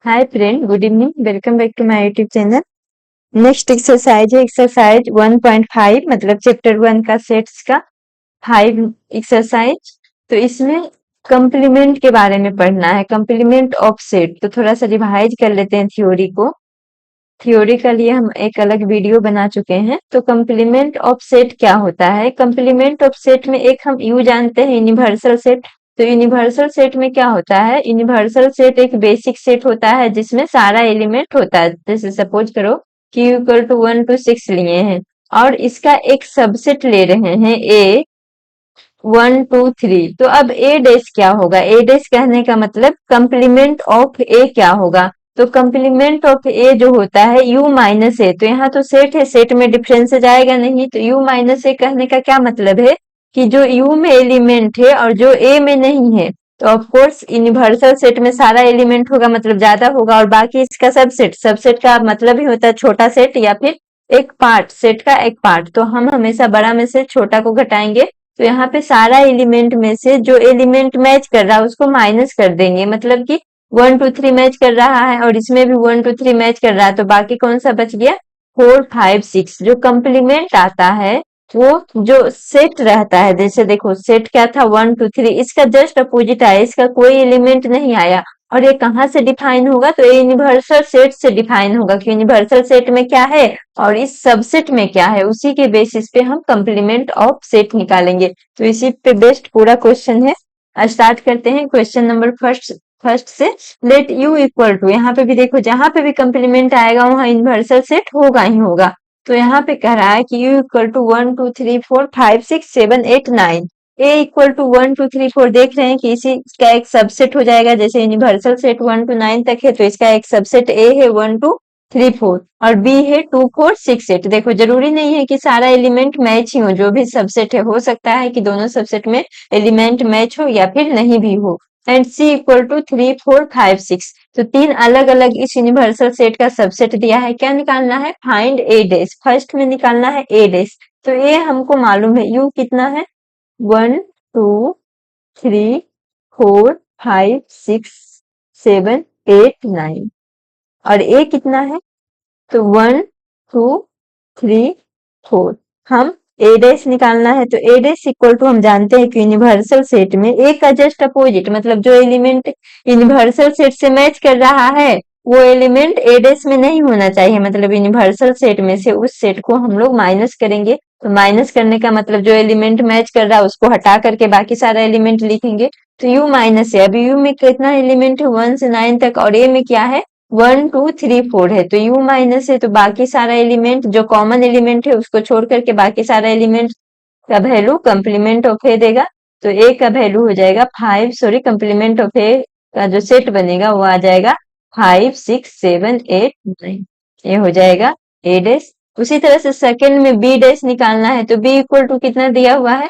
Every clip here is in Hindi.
Hi friend, good evening. Welcome back to my YouTube channel. Next exercise है एक्सरसाइज 1.5 मतलब चैप्टर 1 का सेट्स का 5 एक्सरसाइज। तो इसमें कंप्लीमेंट के बारे में पढ़ना है, कंप्लीमेंट ऑफ सेट। तो थोड़ा सा रिवाइज कर लेते हैं थ्योरी को। थ्योरी के लिए हम एक अलग वीडियो बना चुके हैं। तो कंप्लीमेंट ऑफ सेट क्या होता है? कंप्लीमेंट ऑफ सेट में एक हम यू जानते हैं, यूनिवर्सल सेट। तो यूनिवर्सल सेट में क्या होता है? यूनिवर्सल सेट एक बेसिक सेट होता है जिसमें सारा एलिमेंट होता है। जैसे सपोज करो कि यू इक्वल टू 1 to 6 लिए हैं और इसका एक सबसेट ले रहे हैं ए 1 2 3। तो अब ए डैश क्या होगा? ए डैश कहने का मतलब कंप्लीमेंट ऑफ ए क्या होगा? तो कंप्लीमेंट ऑफ ए जो होता है यू माइनस ए। तो यहाँ तो सेट है, सेट में डिफरेंस जाएगा नहीं। तो यू माइनस ए कहने का क्या मतलब है कि जो यू में एलिमेंट है और जो ए में नहीं है। तो ऑफ कोर्स यूनिवर्सल सेट में सारा एलिमेंट होगा, मतलब ज्यादा होगा, और बाकी इसका सबसेट। सबसेट का मतलब ही होता है छोटा सेट या फिर एक पार्ट, सेट का एक पार्ट। तो हम हमेशा बड़ा में से छोटा को घटाएंगे। तो यहाँ पे सारा एलिमेंट में से जो एलिमेंट मैच कर रहा है उसको माइनस कर देंगे। मतलब कि 1 2 3 मैच कर रहा है और इसमें भी 1 2 3 मैच कर रहा है, तो बाकी कौन सा बच गया? 4 5 6। जो कंप्लीमेंट आता है वो जो सेट रहता है, जैसे देखो सेट क्या था 1 2 3, इसका जस्ट अपोजिट आया, इसका कोई एलिमेंट नहीं आया। और ये कहाँ से डिफाइन होगा? तो ये यूनिवर्सल सेट से डिफाइन होगा कि यूनिवर्सल सेट में क्या है और इस सबसेट में क्या है। उसी के बेसिस पे हम कंप्लीमेंट ऑफ सेट निकालेंगे। तो इसी पे बेस्ड पूरा क्वेश्चन है। स्टार्ट करते हैं क्वेश्चन नंबर फर्स्ट से। लेट यू इक्वल टू, यहाँ पे भी देखो जहां पे भी कंप्लीमेंट आएगा वहां यूनिवर्सल सेट होगा ही होगा। तो यहाँ पे कह रहा है कि U equal to 1 2 3 4 5 6 7 8 9। A equal to 1 2 3 4 देख रहे हैं कि इसी का एक सबसेट हो जाएगा। जैसे यूनिवर्सल सेट 1 to 9 तक है तो इसका एक सबसेट ए है 1 2 3 4 और बी है 2 4 6 8। देखो जरूरी नहीं है कि सारा एलिमेंट मैच ही हो, जो भी सबसेट है हो सकता है कि दोनों सबसेट में एलिमेंट मैच हो या फिर नहीं भी हो। And C equal to 3 4 5 6। तो तीन अलग अलग इस यूनिवर्सल सेट का सबसेट दिया है। क्या निकालना है? फाइंड ए डैश। फर्स्ट में निकालना है ए डैश। तो ए हमको मालूम है, यू कितना है? 1 2 3 4 5 6 7 8 9। और ए कितना है? तो 1 2 3 4। हम ए डैश निकालना है। तो ए डैश इक्वल टू हम जानते हैं कि यूनिवर्सल सेट में ए का जस्ट अपोजिट, मतलब जो एलिमेंट यूनिवर्सल सेट से मैच कर रहा है वो एलिमेंट ए डैश में नहीं होना चाहिए। मतलब यूनिवर्सल सेट में से उस सेट को हम लोग माइनस करेंगे। तो माइनस करने का मतलब जो एलिमेंट मैच कर रहा है उसको हटा करके बाकी सारा एलिमेंट लिखेंगे। तो यू माइनस है। अभी यू में कितना एलिमेंट है? 1 से 9 तक। और ए में क्या है? 1 2 3 4 है। तो यू माइनस है तो बाकी सारा एलिमेंट जो कॉमन एलिमेंट है उसको छोड़ करके बाकी सारा एलिमेंट का वैल्यू कंप्लीमेंट ऑफ ए देगा। तो ए का वैल्यू हो जाएगा 5, सॉरी कंप्लीमेंट ऑफ ए का जो सेट बनेगा वो आ जाएगा 5 6 7 8 9। ये हो जाएगा ए डैश। उसी तरह से सेकंड में बी डैश निकालना है। तो बी इक्वल टू कितना दिया हुआ है?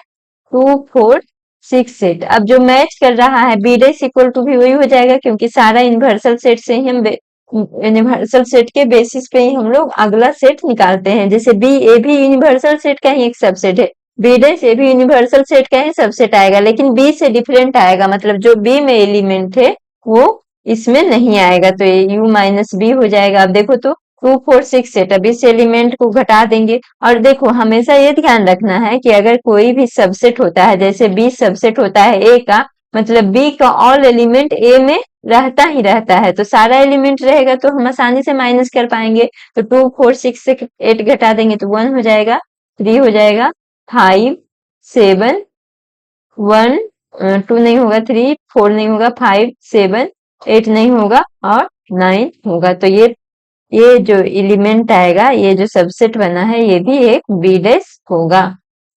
2 4 6 8। अब जो मैच कर रहा है बी डैश इक्वल टू भी वही हो जाएगा, क्योंकि सारा यूनिवर्सल सेट से ही हम यूनिवर्सल सेट के बेसिस पे ही हम लोग अगला सेट निकालते हैं। जैसे बी ए भी यूनिवर्सल सेट का ही एक सबसेट है, बी डैश ए भी यूनिवर्सल सेट का ही सबसेट आएगा, लेकिन बी से डिफरेंट आएगा। मतलब जो बी में एलिमेंट है वो इसमें नहीं आएगा। तो ये यू माइनस बी हो जाएगा। अब देखो तो 2 4 6 8, अब इस एलिमेंट को घटा देंगे। और देखो हमेशा ये ध्यान रखना है कि अगर कोई भी सबसेट होता है, जैसे बी सबसेट होता है ए का, मतलब बी का ऑल एलिमेंट ए में रहता ही रहता है। तो सारा एलिमेंट रहेगा तो हम आसानी से माइनस कर पाएंगे। तो 2 4 6 से 8 घटा देंगे तो 1 हो जाएगा, 3 हो जाएगा, 5 7 1 2 नहीं होगा, 3 4 नहीं होगा, 5 7 8 नहीं होगा और 9 होगा। तो ये जो एलिमेंट आएगा, ये जो सबसेट बना है ये भी एक बी डैश होगा।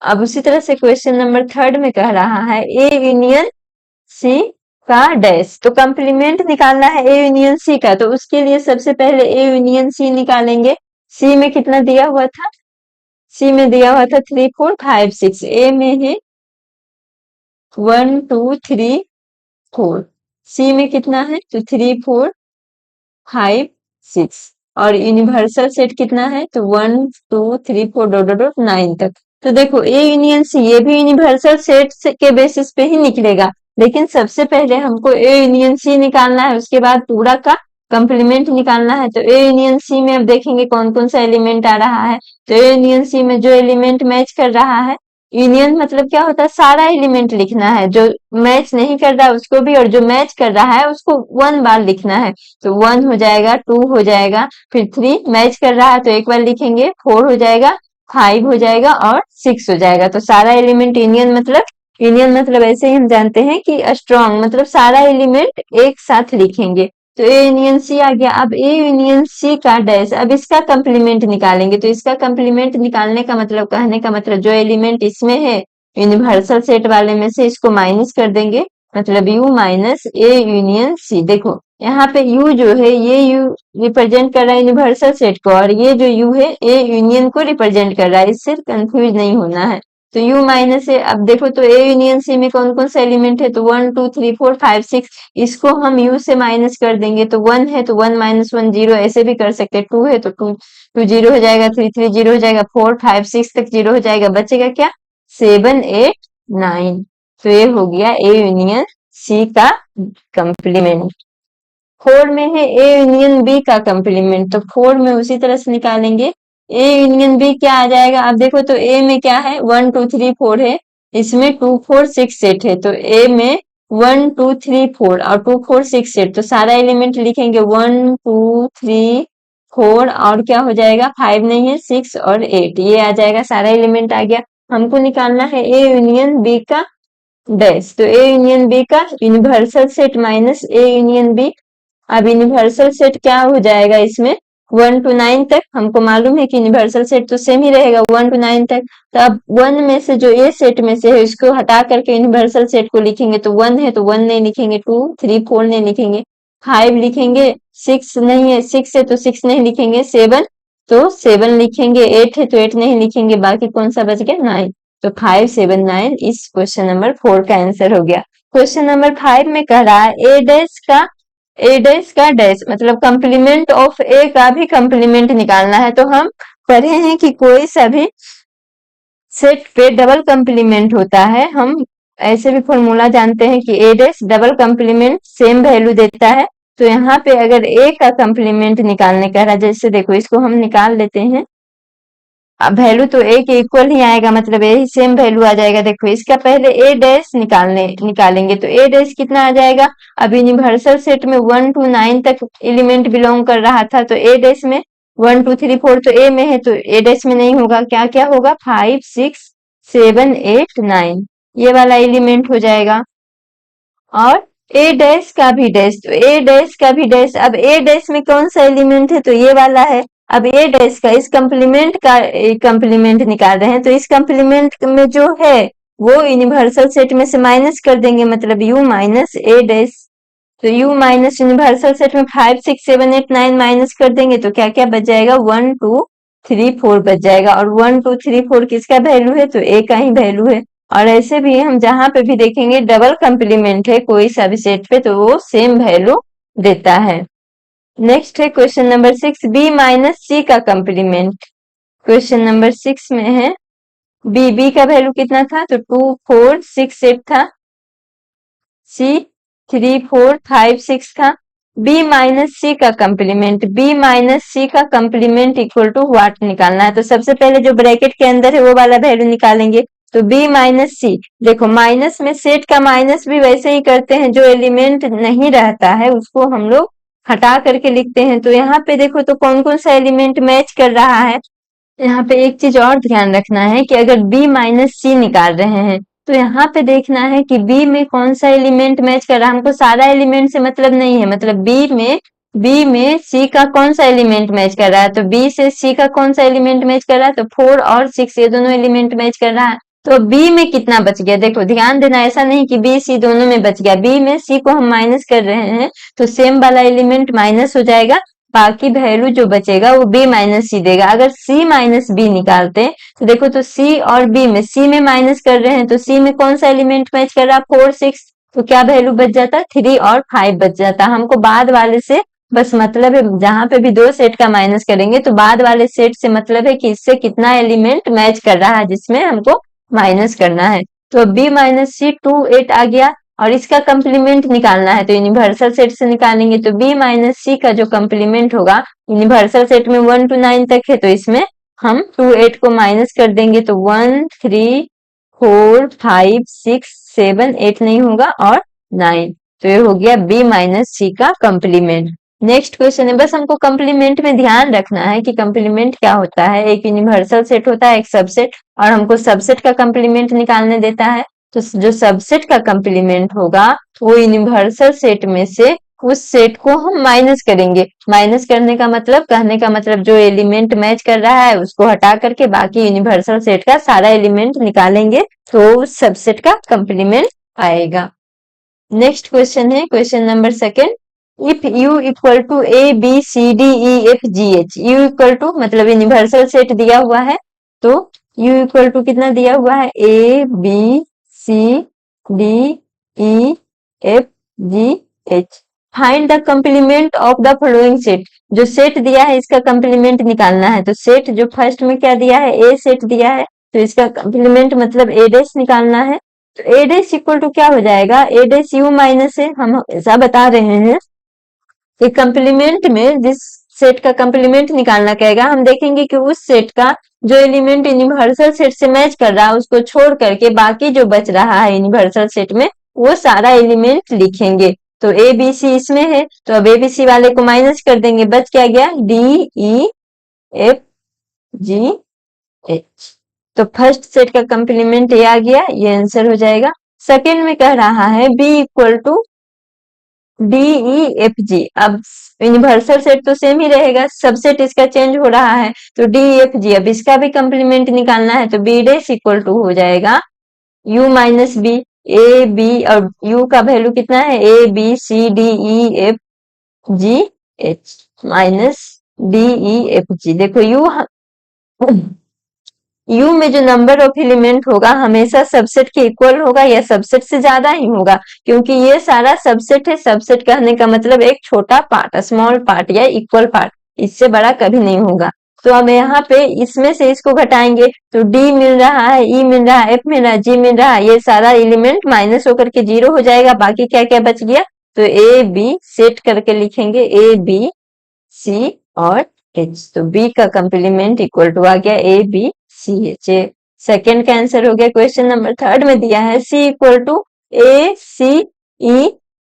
अब उसी तरह से क्वेश्चन नंबर थर्ड में कह रहा है ए यूनियन सी का डैश। तो कंप्लीमेंट निकालना है ए यूनियन सी का। तो उसके लिए सबसे पहले ए यूनियन सी निकालेंगे। सी में कितना दिया हुआ था? सी में दिया हुआ था 3 4 5 6। ए में है 1 2 3 4। सी में कितना है? तो 3 4 5 6। और यूनिवर्सल सेट कितना है? तो 1 2 3 4 डॉट डॉट डॉट 9 तक। तो देखो ए यूनियन सी ये भी यूनिवर्सल सेट के बेसिस पे ही निकलेगा, लेकिन सबसे पहले हमको ए यूनियन सी निकालना है, उसके बाद पूरा का कंप्लीमेंट निकालना है तो ए यूनियन सी में अब देखेंगे कौन कौन सा एलिमेंट आ रहा है। तो ए यूनियन सी में जो एलिमेंट मैच कर रहा है, यूनियन मतलब क्या होता है, सारा एलिमेंट लिखना है, जो मैच नहीं कर रहा है उसको भी, और जो मैच कर रहा है उसको 1 बार लिखना है। तो 1 हो जाएगा, 2 हो जाएगा, फिर 3 मैच कर रहा है तो एक बार लिखेंगे, 4 हो जाएगा, 5 हो जाएगा और 6 हो जाएगा। तो सारा एलिमेंट यूनियन मतलब ऐसे ही हम जानते हैं कि स्ट्रॉन्ग मतलब सारा एलिमेंट एक साथ लिखेंगे। तो ए यूनियन सी आ गया। अब ए यूनियन सी का डैश, अब इसका कंप्लीमेंट निकालेंगे। तो इसका कंप्लीमेंट निकालने का मतलब, कहने का मतलब, जो एलिमेंट इसमें है यूनिवर्सल सेट वाले में से इसको माइनस कर देंगे, मतलब U minus A union C. देखो यहाँ पे यू जो है, ये यू रिप्रेजेंट कर रहा है यूनिवर्सल सेट को, और ये जो यू है ए यूनियन को रिप्रेजेंट कर रहा है, इससे कंफ्यूज नहीं होना है। तो u माइनस है। अब देखो तो ए यूनियन सी में कौन कौन सा एलिमेंट है, तो 1 2 3 4 5 6, इसको हम u से माइनस कर देंगे। तो 1 है तो 1 माइनस 1 0, ऐसे भी कर सकते हैं। 2 है तो 2 2 0 हो जाएगा, 3 3 0 हो जाएगा, 4 5 6 तक 0 हो जाएगा, बचेगा क्या, 7 8 9। तो ये हो गया ए यूनियन सी का कंप्लीमेंट। 4 में है ए यूनियन बी का कंप्लीमेंट, तो 4 में उसी तरह से निकालेंगे। ए यूनियन बी क्या आ जाएगा, अब देखो तो ए में क्या है, 1 2 3 4 है, इसमें 2 4 6 8 है। तो ए में 1 2 3 4 और 2 4 6 8, तो सारा एलिमेंट लिखेंगे 1 2 3 4, और क्या हो जाएगा, 5 नहीं है, 6 और 8, ये आ जाएगा, सारा एलिमेंट आ गया। हमको निकालना है ए यूनियन बी का डैश। तो ए यूनियन बी का universal set minus A union B. अब यूनिवर्सल सेट क्या हो जाएगा इसमें, 1 to 9 तक हमको मालूम है कि यूनिवर्सल सेट तो सेम ही रहेगा 1 to 9 तक। तो अब 1 में से जो ए सेट में से है इसको हटा करके यूनिवर्सल सेट को लिखेंगे। तो 1 है तो 1 नहीं लिखेंगे, 2 3 4 नहीं लिखेंगे, 5 लिखेंगे, 6 नहीं है, 6 है तो 6 नहीं लिखेंगे, 7 तो 7 लिखेंगे, 8 है तो 8 नहीं लिखेंगे, बाकी कौन सा बच गया, 9। तो 5 7 9 इस क्वेश्चन नंबर 4 का आंसर हो गया। क्वेश्चन नंबर 5 में कह रहा है ए डैश का डैश मतलब कंप्लीमेंट ऑफ ए का भी कंप्लीमेंट निकालना है। तो हम पढ़े हैं कि कोई सा भी सेट पे डबल कंप्लीमेंट होता है, हम ऐसे भी फॉर्मूला जानते हैं कि A dash double complement same value देता है। तो यहाँ पे अगर ए का कंप्लीमेंट निकालने का रहा, जैसे देखो इसको हम निकाल लेते हैं, अब वैल्यू तो ए के इक्वल ही आएगा, मतलब ए ही सेम वैल्यू आ जाएगा। देखो इसका पहले ए डैश निकालेंगे तो ए डैश कितना आ जाएगा, अब यूनिवर्सल सेट में 1 to 9 तक एलिमेंट बिलोंग कर रहा था, तो ए डैश में 1 2 3 4 तो ए में है, तो ए डैश में नहीं होगा, क्या क्या होगा, 5 6 7 8 9, ये वाला एलिमेंट हो जाएगा। और ए डैश का भी डैश, तो ए डैश का भी डैश, अब ए डैश में कौन सा एलिमेंट है, तो ये वाला है। अब ए डैश का इस कंप्लीमेंट का कंप्लीमेंट निकाल रहे हैं, तो इस कंप्लीमेंट में जो है वो यूनिवर्सल सेट में से माइनस कर देंगे, मतलब यू माइनस ए डैश। तो यू माइनस यूनिवर्सल सेट में 5 6 7 8 9 माइनस कर देंगे तो क्या क्या बच जाएगा, 1 2 3 4 बच जाएगा। और 1 2 3 4 किसका वैल्यू है, तो ए का ही वैल्यू है। और ऐसे भी हम जहां पे भी देखेंगे डबल कंप्लीमेंट है कोई सा भी सेट पे, तो वो सेम वैल्यू देता है। नेक्स्ट है क्वेश्चन नंबर 6, बी माइनस सी का कंप्लीमेंट। क्वेश्चन नंबर 6 में है बी का वैल्यू कितना था, तो 2 4 6 8 था, सी 3 4 5 6 था। बी माइनस सी का कंप्लीमेंट, बी माइनस सी का कंप्लीमेंट इक्वल टू व्हाट निकालना है। तो सबसे पहले जो ब्रैकेट के अंदर है वो वाला वैल्यू निकालेंगे। तो बी माइनस सी, देखो माइनस में सेट का माइनस भी वैसे ही करते हैं, जो एलिमेंट नहीं रहता है उसको हम लोग हटा करके लिखते हैं। तो यहाँ पे देखो तो कौन कौन सा एलिमेंट मैच कर रहा है। यहाँ पे एक चीज और ध्यान रखना है कि अगर बी माइनस सी निकाल रहे हैं तो यहाँ पे देखना है कि बी में कौन सा एलिमेंट मैच कर रहा है। हमको सारा एलिमेंट से मतलब नहीं है, मतलब बी में सी का कौन सा एलिमेंट मैच कर रहा है, तो बी से सी का कौन सा एलिमेंट मैच कर रहा है, तो 4 और 6 ये दोनों एलिमेंट मैच कर रहा है। तो बी में कितना बच गया, देखो ध्यान देना, ऐसा नहीं कि बी सी दोनों में बच गया, बी में सी को हम माइनस कर रहे हैं तो सेम वाला एलिमेंट माइनस हो जाएगा, बाकी वैल्यू जो बचेगा वो बी माइनस सी देगा। अगर सी माइनस बी निकालते हैं तो देखो तो सी और बी में, सी में माइनस कर रहे हैं तो सी में कौन सा एलिमेंट मैच कर रहा है, 4 6, तो क्या वैल्यू बच जाता, 3 और 5 बच जाता। हमको बाद वाले से बस मतलब है, जहां पे भी दो सेट का माइनस करेंगे तो बाद वाले सेट से मतलब है कि इससे कितना एलिमेंट मैच कर रहा है जिसमें हमको माइनस करना है। तो बी माइनस सी 2 8 आ गया, और इसका कंप्लीमेंट निकालना है तो यूनिवर्सल सेट से निकालेंगे। तो बी माइनस सी का जो कंप्लीमेंट होगा, यूनिवर्सल सेट में 1 to 9 तक है तो इसमें हम 2 8 को माइनस कर देंगे तो 1 3 4 5 6 7 8 नहीं होगा और 9। तो ये हो गया बी माइनस सी का कंप्लीमेंट। नेक्स्ट क्वेश्चन है, बस हमको कंप्लीमेंट में ध्यान रखना है कि कंप्लीमेंट क्या होता है। एक यूनिवर्सल सेट होता है, एक सबसेट, और हमको सबसेट का कंप्लीमेंट निकालने देता है। तो जो सबसेट का कंप्लीमेंट होगा वो यूनिवर्सल सेट में से उस सेट को हम माइनस करेंगे। माइनस करने का मतलब, कहने का मतलब जो एलिमेंट मैच कर रहा है उसको हटा करके बाकी यूनिवर्सल सेट का सारा एलिमेंट निकालेंगे तो उस सबसेट का कंप्लीमेंट आएगा। नेक्स्ट क्वेश्चन है question number second, if u equal to A B C D E F G H, u equal to मतलब यूनिवर्सल सेट दिया हुआ है तो u इक्वल टू कितना दिया हुआ है, A B C D E F G H. Find the complement of the following set, जो सेट दिया है इसका कंप्लीमेंट निकालना है। तो सेट जो फर्स्ट में क्या दिया है, ए सेट दिया है तो इसका कंप्लीमेंट मतलब ए डैश निकालना है। तो ए डैश इक्वल टू क्या हो जाएगा, ए डैश यू माइनस है। हम ऐसा बता रहे हैं कि कंप्लीमेंट में जिस सेट का कंप्लीमेंट निकालना कहेगा, हम देखेंगे कि उस सेट का जो एलिमेंट यूनिवर्सल सेट से मैच कर रहा है उसको छोड़ करके बाकी जो बच रहा है यूनिवर्सल सेट में वो सारा एलिमेंट लिखेंगे। तो ए बी सी इसमें है तो अब ए बी सी वाले को माइनस कर देंगे, बच क्या गया, D E F G H. तो फर्स्ट सेट का कंप्लीमेंट ये आ गया, ये आंसर हो जाएगा। सेकेंड में कह रहा है B equal to D E F G. अब यूनिवर्सल सेट तो सेम ही रहेगा, सबसेट इसका चेंज हो रहा है तो डी एफ जी, अब इसका भी कंप्लीमेंट निकालना है तो बी डैश इक्वल टू हो जाएगा u minus B. A B और u का वैल्यू कितना है, A B C D E F G H minus D E F G. देखो u में जो नंबर ऑफ एलिमेंट होगा हमेशा सबसेट के इक्वल होगा या सबसेट से ज्यादा ही होगा, क्योंकि ये सारा सबसेट है। सबसेट कहने का मतलब एक छोटा पार्ट, स्मॉल पार्ट या इक्वल पार्ट, इससे बड़ा कभी नहीं होगा। तो अब यहाँ पे इसमें से इसको घटाएंगे तो d मिल रहा है, e मिल रहा है, f मिल रहा है, g मिल रहा है, ये सारा एलिमेंट माइनस होकर के 0 हो जाएगा। बाकी क्या क्या बच गया, तो a b सेट करके लिखेंगे, a b c और h। तो b का कंप्लीमेंट इक्वल टू आ गया a b C H. Second का आंसर हो गया। क्वेश्चन नंबर थर्ड में दिया है सी इक्वल टू ए सी ई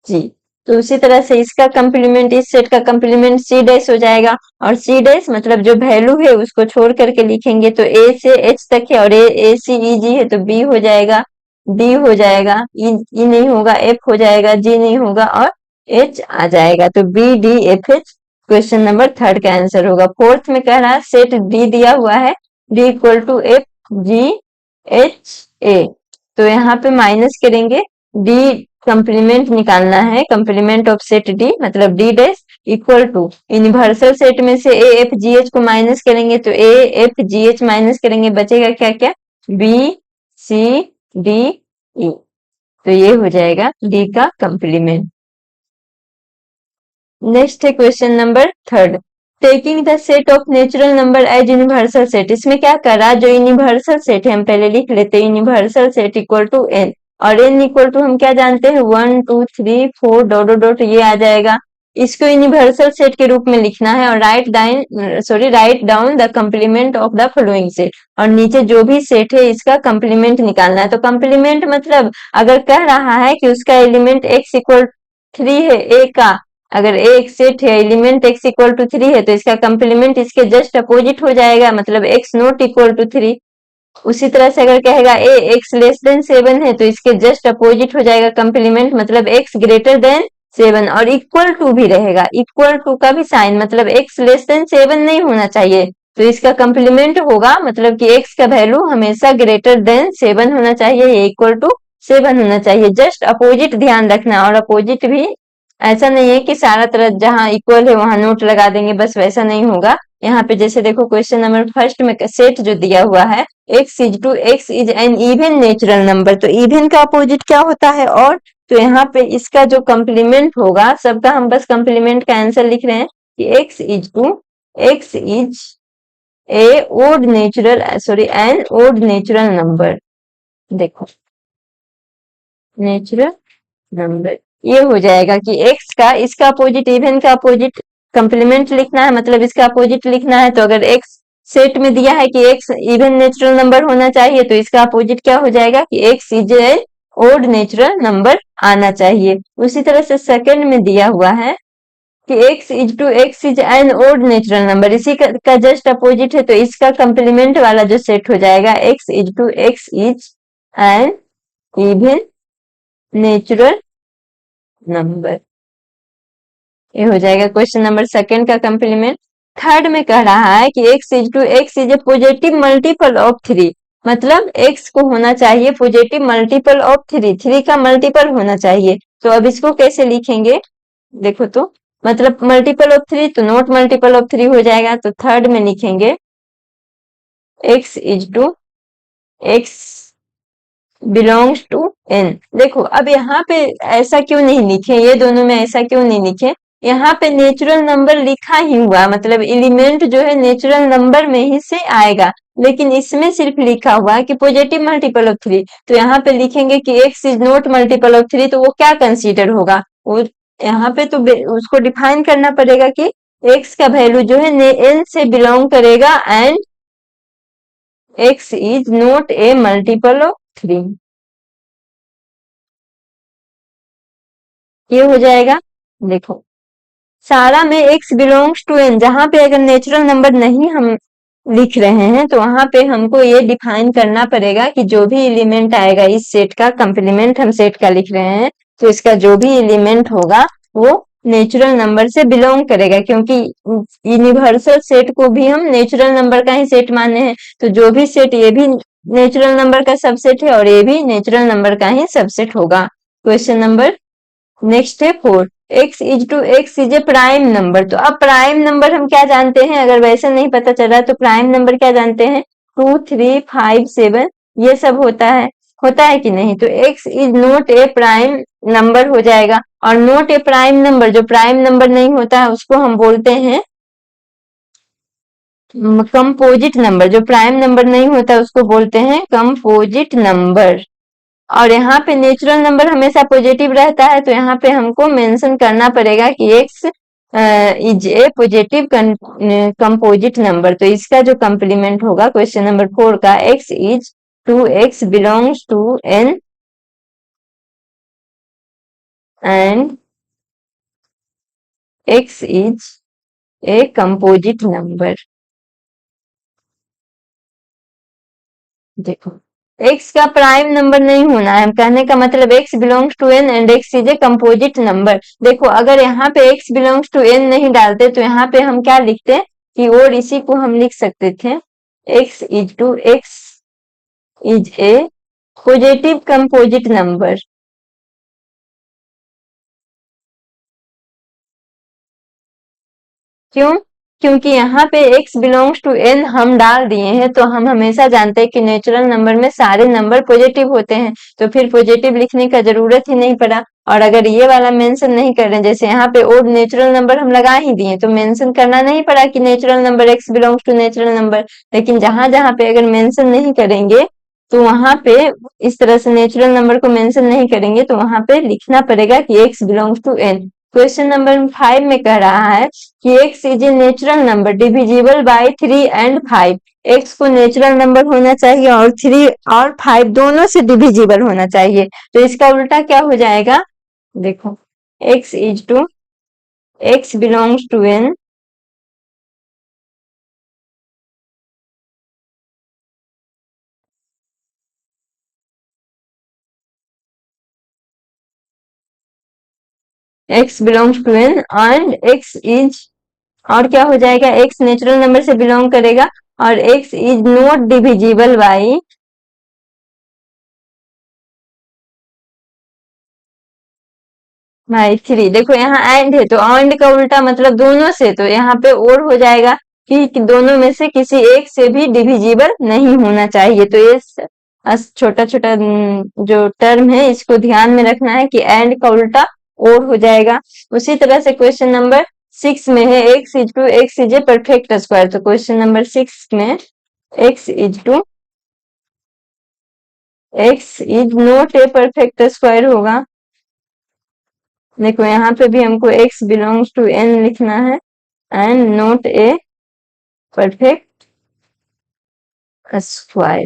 जी, तो उसी तरह से इसका कंप्लीमेंट, इस सेट का कंप्लीमेंट सी डैश हो जाएगा। और सी डैश मतलब जो वैल्यू है उसको छोड़ करके लिखेंगे तो ए से एच तक है और ए सी ई जी है तो बी हो जाएगा, डी हो जाएगा, ई नहीं होगा, एफ हो जाएगा, जी नहीं होगा और एच आ जाएगा। तो B D F H question number third का आंसर होगा। फोर्थ में कह रहा है सेट डी दिया हुआ है, D equal to F G H A, तो यहाँ पे माइनस करेंगे, डी कंप्लीमेंट निकालना है, कंप्लीमेंट ऑफ सेट डी मतलब D dash equal to universal set में से ए एफ जी एच को माइनस करेंगे तो A F G H minus करेंगे, बचेगा क्या क्या, बी सी डी ई, तो ये हो जाएगा डी का कंप्लीमेंट। नेक्स्ट है question number third, taking the set of natural number as universal set. इसमें क्या कर रहा है, जो यूनिवर्सल सेट है हम पहले लिख लेते हैं, universal set equal to N, और एन इक्वल टू हम क्या जानते हैं 1 2 3 4 डॉट डॉट डॉट, ये आ जाएगा। इसको यूनिवर्सल सेट के रूप में लिखना है और write down the complement of the following set, और नीचे जो भी सेट है इसका कंप्लीमेंट निकालना है। तो कंप्लीमेंट मतलब अगर कह रहा है कि उसका एलिमेंट x इक्वल 3 है, a का अगर ए एक सेट है, एलिमेंट x इक्वल टू 3 है तो इसका कंप्लीमेंट इसके जस्ट अपोजिट हो जाएगा, मतलब x नॉट इक्वल टू 3। उसी तरह से अगर कहेगा ए x लेस देन 7 है तो इसके जस्ट अपोजिट हो जाएगा कंप्लीमेंट, मतलब x ग्रेटर देन 7, और इक्वल टू भी रहेगा, इक्वल टू का भी साइन मतलब x लेस देन 7 नहीं होना चाहिए, तो इसका कंप्लीमेंट होगा मतलब कि x का वैल्यू हमेशा ग्रेटर देन 7 होना चाहिए, ये इक्वल टू 7 होना चाहिए। जस्ट अपोजिट ध्यान रखना, और अपोजिट भी ऐसा नहीं है कि सारा तरह जहां इक्वल है वहां नोट लगा देंगे, बस वैसा नहीं होगा। यहाँ पे जैसे देखो क्वेश्चन नंबर फर्स्ट में सेट जो दिया हुआ है x is N even natural number, तो इवन का अपोजिट क्या होता है और, तो यहाँ पे इसका जो कंप्लीमेंट होगा, सबका हम बस कंप्लीमेंट का आंसर लिख रहे हैं कि x is an odd natural number. देखो नेचुरल नंबर। ये हो जाएगा कि x का इसका अपोजिट, इवन का अपोजिट कंप्लीमेंट लिखना है, मतलब इसका अपोजिट लिखना है। तो अगर x सेट में दिया है कि x इवन नेचुरल नंबर होना चाहिए, तो इसका अपोजिट क्या हो जाएगा कि x is a odd natural number आना चाहिए। उसी तरह से सेकंड में दिया हुआ है कि x is an odd natural number, इसी का जस्ट अपोजिट है। तो इसका कंप्लीमेंट वाला जो सेट हो जाएगा x is N even natural number. ये हो जाएगा क्वेश्चन नंबर सेकंड का कंप्लीमेंट। थर्ड में कह रहा है कि x is A positive multiple of 3, मतलब x को होना चाहिए पॉजिटिव मल्टीपल ऑफ 3, 3 का मल्टीपल होना चाहिए। तो अब इसको कैसे लिखेंगे, देखो तो, मतलब मल्टीपल ऑफ 3 तो नॉट मल्टीपल ऑफ 3 हो जाएगा। तो थर्ड में लिखेंगे x बिलोंग्स टू n। देखो अब यहाँ पे ऐसा क्यों नहीं लिखे, ये दोनों में ऐसा क्यों नहीं लिखे, यहाँ पे नेचुरल नंबर लिखा ही हुआ, मतलब एलिमेंट जो है नेचुरल नंबर में ही से आएगा, लेकिन इसमें सिर्फ लिखा हुआ है कि पॉजिटिव मल्टीपल ऑफ 3। तो यहाँ पे लिखेंगे कि x is not multiple of 3, तो वो क्या कंसीडर होगा, वो यहाँ पे तो उसको डिफाइन करना पड़ेगा कि x का वैल्यू जो है n से बिलोंग करेगा and x is not a multiple of 3। ये हो जाएगा। देखो सारा में x बिलोंग्स टू n, जहां पे अगर नेचुरल नंबर नहीं हम लिख रहे हैं तो वहां पे हमको ये डिफाइन करना पड़ेगा कि जो भी एलिमेंट आएगा इस सेट का, कंप्लीमेंट हम सेट का लिख रहे हैं, तो इसका जो भी एलिमेंट होगा वो नेचुरल नंबर से बिलोंग करेगा, क्योंकि यूनिवर्सल सेट को भी हम नेचुरल नंबर का ही सेट माने हैं। तो जो भी सेट, ये भी नेचुरल नंबर का सबसेट है और ये भी नेचुरल नंबर का ही सबसेट होगा। क्वेश्चन नंबर नेक्स्ट है 4, x is A prime number. तो अब प्राइम नंबर हम क्या जानते हैं, अगर वैसे नहीं पता चला तो प्राइम नंबर क्या जानते हैं, 2 3 5 7 ये सब होता है कि नहीं। तो x is not a prime number हो जाएगा, और नॉट ए प्राइम नंबर, जो प्राइम नंबर नहीं होता है उसको हम बोलते हैं कंपोजिट नंबर, जो प्राइम नंबर नहीं होता उसको बोलते हैं कंपोजिट नंबर। और यहाँ पे नेचुरल नंबर हमेशा पॉजिटिव रहता है, तो यहाँ पे हमको मेंशन करना पड़ेगा कि x is A positive composite number. तो इसका जो कंप्लीमेंट होगा क्वेश्चन नंबर 4 का, x belongs to n and x is a composite number. देखो x का प्राइम नंबर नहीं होना है, कहने का मतलब x belongs to n and x is a composite number. देखो अगर यहाँ पे x बिलोंग्स टू n नहीं डालते तो यहाँ पे हम क्या लिखते कि, और इसी को हम लिख सकते थे x is A positive composite number. क्यों, क्योंकि यहाँ पे x बिलोंग्स टू n हम डाल दिए हैं, तो हम हमेशा जानते हैं कि नेचुरल नंबर में सारे नंबर पॉजिटिव होते हैं, तो फिर पॉजिटिव लिखने का जरूरत ही नहीं पड़ा। और अगर ये वाला मेंशन नहीं कर रहे हैं, जैसे यहाँ पे और नेचुरल नंबर हम लगा ही दिए, तो मेंशन करना नहीं पड़ा कि natural number x belongs to natural number. लेकिन जहां जहां पे अगर मेंशन नहीं करेंगे तो वहां पे, इस तरह से नेचुरल नंबर को मेंशन नहीं करेंगे तो वहां पे लिखना पड़ेगा कि x belongs to n। Question number 5 में कह रहा है कि x is a natural number divisible by 3 and 5। x को नेचुरल नंबर होना चाहिए और 3 और 5 दोनों से डिविजिबल होना चाहिए। तो इसका उल्टा क्या हो जाएगा, देखो x belongs to n x belongs to n and x is, और क्या हो जाएगा, x नेचुरल नंबर से बिलोंग करेगा और x is not divisible by 3। देखो यहाँ एंड है, तो एंड का उल्टा मतलब दोनों से, तो यहाँ पे और हो जाएगा कि दोनों में से किसी एक से भी डिविजिबल नहीं होना चाहिए। तो ये छोटा छोटा जो टर्म है इसको ध्यान में रखना है कि एंड का उल्टा और हो जाएगा। उसी तरह से क्वेश्चन नंबर 6 में है x is a perfect square. तो क्वेश्चन नंबर 6 में x is not a perfect square होगा। देखो यहाँ पे भी हमको x बिलोंग्स टू n लिखना है and not a perfect square.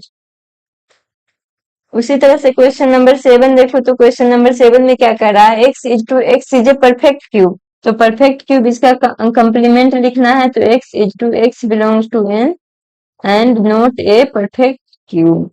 उसी तरह से क्वेश्चन नंबर 7 देखो, तो क्वेश्चन नंबर 7 में क्या कर रहा है, x is a perfect cube. तो परफेक्ट क्यूब इसका कंप्लीमेंट लिखना है, तो x belongs to n and not a perfect cube.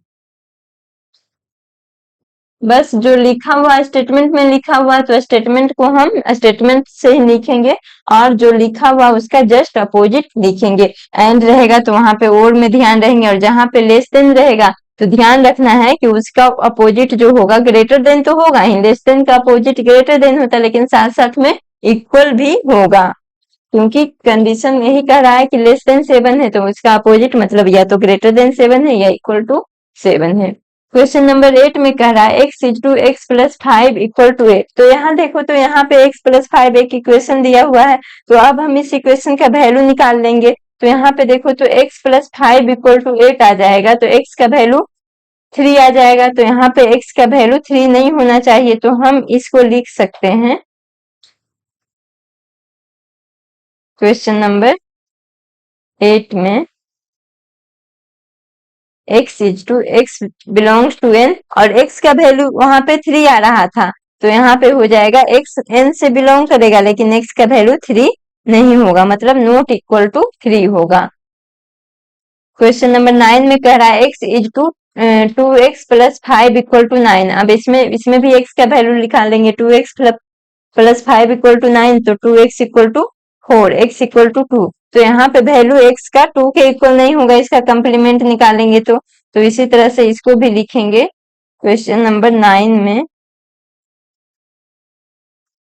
बस जो लिखा हुआ स्टेटमेंट में लिखा हुआ, तो स्टेटमेंट को हम स्टेटमेंट से ही लिखेंगे और जो लिखा हुआ उसका जस्ट अपोजिट लिखेंगे। एंड रहेगा तो वहां पे और में ध्यान रहेंगे, और जहां पे लेस देन रहेगा तो ध्यान रखना है कि उसका अपोजिट जो होगा ग्रेटर देन तो होगा ही, लेस देन का अपोजिट ग्रेटर देन होता है, लेकिन साथ साथ में इक्वल भी होगा, क्योंकि कंडीशन यही कह रहा है कि लेस देन 7 है, तो उसका अपोजिट मतलब या तो ग्रेटर देन 7 है या इक्वल टू 7 है। क्वेश्चन नंबर 8 में कह रहा है x is to x plus 5 equal to 8। तो यहाँ देखो, तो यहाँ पे x प्लस 5 एक इक्वेशन दिया हुआ है, तो अब हम इस इक्वेशन का वैल्यू निकाल लेंगे। तो यहाँ पे देखो, तो x प्लस 5 इक्वल टू 8 आ जाएगा, तो x का वैल्यू 3 आ जाएगा। तो यहाँ पे x का वैल्यू 3 नहीं होना चाहिए, तो हम इसको लिख सकते हैं क्वेश्चन नंबर 8 में x बिलोंग्स टू n, और x का वैल्यू वहां पे 3 आ रहा था, तो यहाँ पे हो जाएगा x n से बिलोंग करेगा, लेकिन x का वैल्यू 3 नहीं होगा, मतलब नॉट इक्वल टू 3 होगा। क्वेश्चन नंबर 9 में कह रहा है x is to 2x plus 5 equal to 9। अब इसमें भी x का वैल्यू निकाल लेंगे, 2x प्लस 5 इक्वल टू 9, तो 2x equal to 4, x equal to 2। तो यहाँ पे वैल्यू x का 2 के इक्वल नहीं होगा, इसका कंप्लीमेंट निकालेंगे तो इसी तरह से इसको भी लिखेंगे क्वेश्चन नंबर 9 में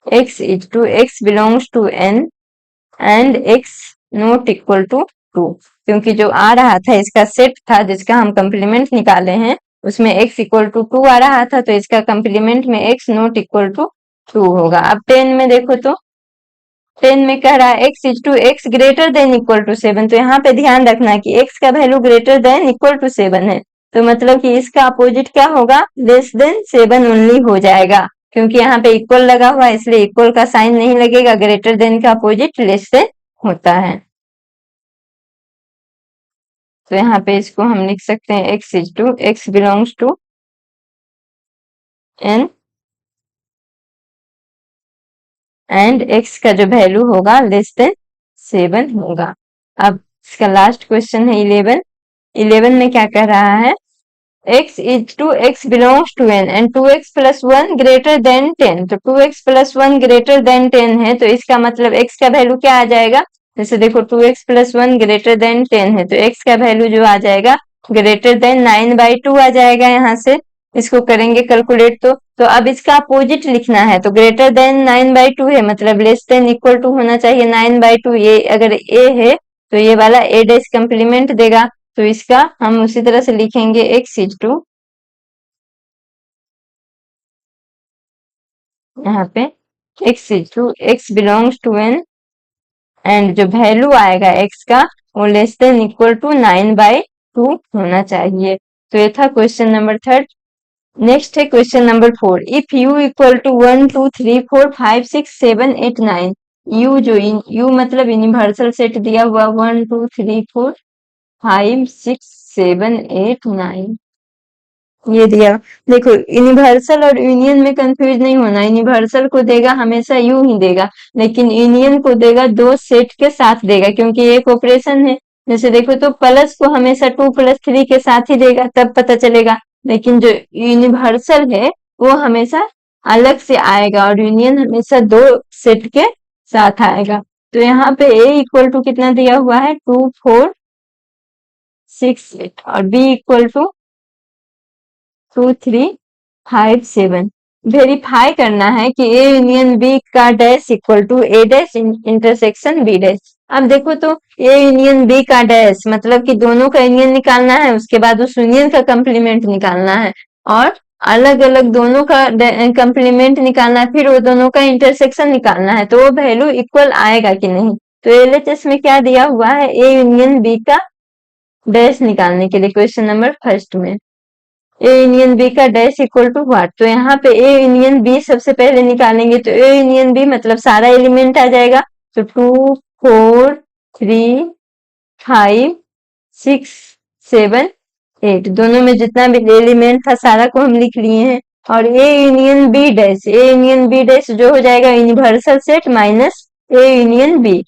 x belongs to n and x not equal to 2, क्योंकि जो आ रहा था इसका सेट था जिसका हम कंप्लीमेंट निकाले हैं, उसमें x इक्वल टू 2 आ रहा था, तो इसका कंप्लीमेंट में x नॉट इक्वल टू 2 होगा। अब 10 में देखो, तो 10 में कह रहा है x is to x greater than equal to 7। तो यहाँ पे ध्यान रखना कि x का value greater than equal to 7 है, तो मतलब कि इसका अपोजिट क्या होगा, लेस देन 7 ओनली हो जाएगा, क्योंकि यहाँ पे इक्वल लगा हुआ है, इसलिए इक्वल का साइन नहीं लगेगा, ग्रेटर देन का अपोजिट लेस देन होता है। तो यहाँ पे इसको हम लिख सकते हैं x belongs to n and x का जो वैल्यू होगा लेस देन 7 होगा। अब इसका लास्ट क्वेश्चन है 11 में क्या कह रहा है, x is to x belongs to n and 2x plus 1 greater than 10। तो 2x प्लस 1 ग्रेटर देन 10 है, तो इसका मतलब x का वैल्यू क्या आ जाएगा, जैसे देखो 2x प्लस 1 ग्रेटर देन 10 है, तो x का वैल्यू जो आ जाएगा ग्रेटर देन 9/2 आ जाएगा। यहाँ से इसको करेंगे कैलकुलेट, तो अब इसका अपोजिट लिखना है, तो ग्रेटर देन 9/2 है, मतलब लेस देन इक्वल टू होना चाहिए 9/2। ये अगर a है तो ये वाला a डैश कंप्लीमेंट देगा, तो इसका हम उसी तरह से लिखेंगे x इज टू, यहाँ पे x belongs to n and जो वैल्यू आएगा x का वो लेस देन इक्वल टू 9/2 होना चाहिए। तो ये था क्वेश्चन नंबर 3। नेक्स्ट है question number 4। If u equal to 1 2 3 4 5 6 7 8 9, u मतलब यूनिवर्सल सेट दिया हुआ 1 2 3 4 5 6 7 8 9 ये दिया। देखो यूनिवर्सल और यूनियन में कंफ्यूज नहीं होना, यूनिवर्सल को देगा हमेशा यू ही देगा, लेकिन यूनियन को देगा दो सेट के साथ देगा, क्योंकि एक ऑपरेशन है। जैसे देखो, तो प्लस को हमेशा 2 + 3 के साथ ही देगा, तब पता चलेगा, लेकिन जो यूनिवर्सल है वो हमेशा अलग से आएगा, और यूनियन हमेशा दो सेट के साथ आएगा। तो यहाँ पे a इक्वल टू कितना दिया हुआ है, 2 4 6 8, और b इक्वल टू 2 3 5 7। वेरीफाई करना है कि ए यूनियन बी का dash equal to A dash intersection B dash. अब देखो, तो ए यूनियन बी का डैश मतलब कि दोनों का यूनियन निकालना है, उसके बाद उस यूनियन का कंप्लीमेंट निकालना है, और अलग अलग दोनों का कंप्लीमेंट निकालना है, फिर वो दोनों का इंटरसेक्शन निकालना है, तो वो वैल्यू इक्वल आएगा कि नहीं। तो एलएचएस में क्या दिया हुआ है, ए यूनियन बी का डैश निकालने के लिए क्वेश्चन नंबर 1 में ए यूनियन बी का डैश इक्वल टू व्हाट। तो यहाँ पे ए यूनियन बी सबसे पहले निकालेंगे, तो ए यूनियन बी मतलब सारा एलिमेंट आ जाएगा। तो 2 4 3 5 6 7 8 दोनों में जितना भी एलिमेंट था सारा को हम लिख लिए हैं। और A union B dash, A union B dash जो हो जाएगा universal set minus A union B.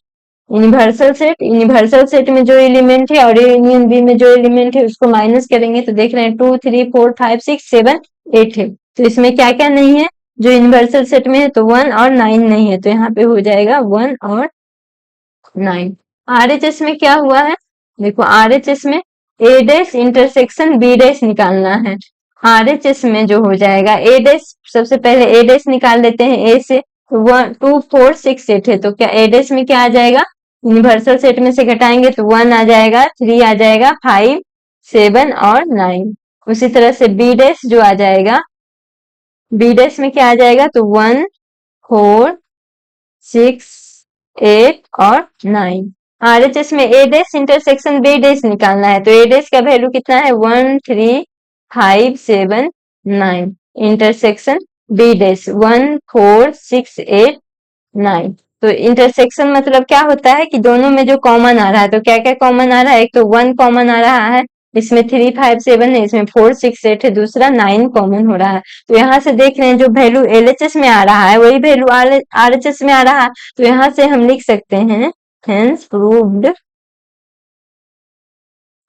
Universal set में जो एलिमेंट है और ए यूनियन बी में जो एलिमेंट है उसको माइनस करेंगे तो देख रहे हैं 2 3 4 5 6 7 8 है। तो इसमें क्या क्या नहीं है, जो यूनिवर्सल सेट में है तो 1 और 9 नहीं है, तो यहाँ पे हो जाएगा 1 और 9। आरएचएस में क्या हुआ है, देखो आरएचएस में ए डैश इंटरसेक्शन बी डैश निकालना है। आरएचएस में जो हो जाएगा ए डैश, सबसे पहले ए डैश निकाल लेते हैं। ए से 1 2 4 6 8 है, तो क्या ए डैश में क्या आ जाएगा, यूनिवर्सल सेट में से घटाएंगे तो 1 आ जाएगा, 3 आ जाएगा, 5 7 और 9। उसी तरह से बी डैश जो आ जाएगा, बी डैश में क्या आ जाएगा, तो 1 4 6 8 और 9। आरएचएस में ए डैश इंटरसेक्शन बी डैश निकालना है, तो ए डैश का वैल्यू कितना है 1 3 5 7 9, इंटरसेक्शन बी डैश 1 4 6 8 9। तो इंटरसेक्शन मतलब क्या होता है कि दोनों में जो कॉमन आ रहा है, तो क्या क्या कॉमन आ रहा है, एक तो 1 कॉमन आ रहा है, इसमें 3 5 7 है, इसमें 4 6 8 है, दूसरा 9 कॉमन हो रहा है। तो यहाँ से देख रहे हैं जो वैल्यू एलएचएस में आ रहा है वही वैल्यू आरएचएस में आ रहा है, तो यहाँ से हम लिख सकते हैं hence proved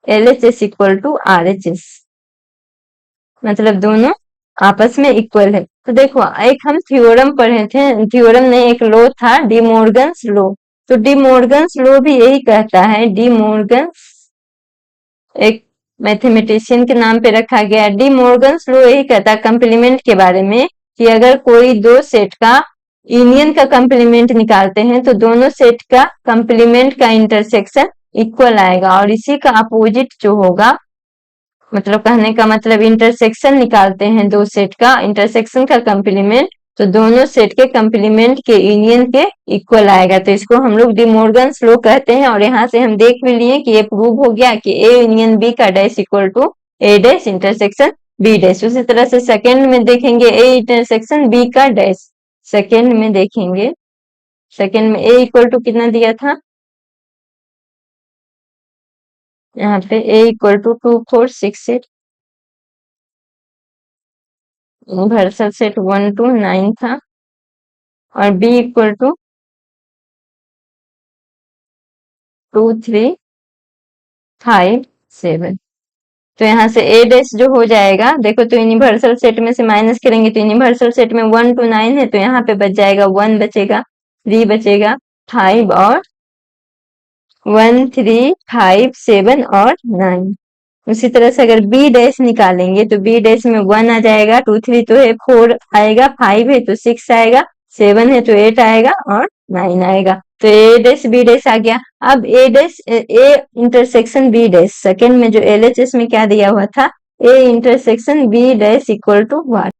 LHS equal to RHS, मतलब दोनों आपस में इक्वल है। तो देखो एक हम थ्योरम पढ़े थे, थ्योरम नहीं एक लॉ था डी मॉर्गन्स लॉ। तो डी मॉर्गन्स लॉ भी यही कहता है, डी मॉर्गन्स एक मैथमेटिशियन के नाम पे रखा गया। डी मॉर्गन्स लॉ यही कहता है कंप्लीमेंट के बारे में कि अगर कोई दो सेट का यूनियन का कंप्लीमेंट निकालते हैं तो दोनों सेट का कंप्लीमेंट का इंटरसेक्शन इक्वल आएगा, और इसी का अपोजिट जो होगा, मतलब कहने का मतलब इंटरसेक्शन निकालते हैं दो सेट का, इंटरसेक्शन का कंप्लीमेंट, तो दोनों सेट के कंप्लीमेंट के यूनियन के इक्वल आएगा। तो इसको हम लोग डी मॉर्गन्स लॉ कहते हैं। और यहाँ से हम देख भी लिए कि ये प्रूव हो गया कि ए यूनियन बी का dash equal to A dash intersection B dash. उसी तरह से सेकेंड में देखेंगे ए इंटरसेक्शन बी का डैश, सेकेंड में देखेंगे, सेकेंड में ए इक्वल टू कितना दिया था, यहाँ पे A equal to 2 4 6 8, universal set 1 to 9 था, और बी इक्वल टू 2 3 5 7। तो यहाँ से ए डैश जो हो जाएगा, देखो तो यूनिवर्सल सेट में से माइनस करेंगे तो यूनिवर्सल सेट में 1 to 9 है, तो यहाँ पे बच जाएगा 1 बचेगा, 3 बचेगा, 5 और 1 3 5 7 और 9। उसी तरह से अगर बी डैश निकालेंगे तो बी डैश में 1 आ जाएगा, 2 3 तो है, 4 आएगा, 5 है तो 6 आएगा, 7 है तो 8 आएगा और 9 आएगा। तो ए डैश बी डैश आ गया। अब A dash A intersection B dash, second में जो एलएचएस में क्या दिया हुआ था, A intersection B dash equal to what.